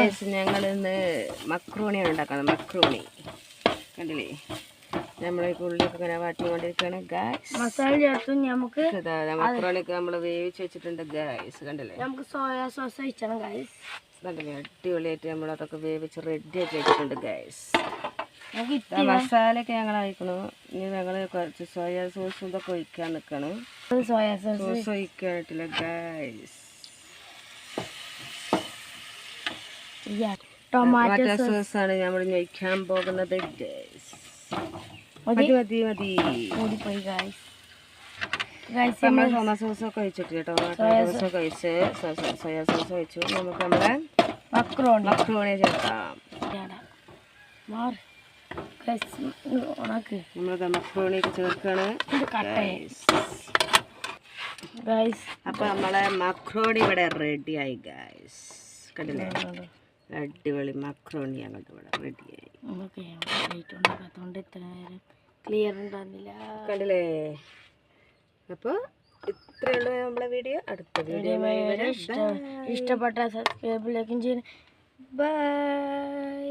Guys ഞങ്ങൾ ഇന്ന് മക്രോണിയാണ് ഉണ്ടാക്കുന്നത്. മക്രോണി കണ്ടില്ലേ, നമ്മളെ ഉള്ളിലൊക്കെ ഇങ്ങനെ വാട്ടിക്കൊണ്ടിരിക്കുകയാണ് ഗൈസ്. മസാല ചേർത്തു നമുക്ക് മക്രോണിക്ക് നമ്മൾ വേവിച്ച് വെച്ചിട്ടുണ്ട് ഗൈസ്. കണ്ടില്ലേ, നമുക്ക് സോയാ സോസ് ഒഴിക്കണം ഗൈസ്. കണ്ടില്ലേ, അടിപൊളിയായിട്ട് നമ്മളതൊക്കെ വേവിച്ച് റെഡി ആക്കി വെച്ചിട്ടുണ്ട് ഗൈസ്. മസാലയൊക്കെ ഞങ്ങൾ അയക്കണു. ഇനി ഞങ്ങൾ കുറച്ച് സോയാ സോസും ഇതൊക്കെ ഒഴിക്കാൻ നിൽക്കണം. സോയാ സോസ് ഒഴിക്കാനായിട്ടില്ല ഗൈസ്. ടൊമാറ്റോ സോസാണ് നമ്മൾ ഒഴിക്കാൻ പോകുന്നത് ഗൈസ്. മതി മതി മതി കൂടിപ്പോയി ഗൈസ്. നമ്മൾ ടൊമാറ്റോ സോസൊക്കെ ഒഴിച്ചിട്ടില്ല. ടൊമാറ്റോ സോസൊക്കെ ഒഴിച്ച് സോയാ സോസ് ഒഴിച്ചു. നമുക്ക് നമ്മളെ മക്രോണി ചേർക്കാം. നമ്മളത് മക്രോണിക്ക് ചേർക്കാണ് ഗൈസ്. അപ്പൊ നമ്മളെ മക്രോണി ഇവിടെ റെഡി ആയി ഗൈസ്. കണ്ടില്ലേ, അടിപൊളി മക്രോണി ഞങ്ങളുടെ ഇവിടെ റെഡിയായി. ക്ലിയർ ഉണ്ടാകുന്നില്ല. കണ്ടില്ലേ, അപ്പോൾ ഇത്രയുള്ളൂ നമ്മളെ വീഡിയോ. അടുത്ത വീഡിയോ ഇഷ്ടപ്പെട്ട സബ്സ്ക്രൈബിലേക്കും ചെയ്യണം. ബൈ.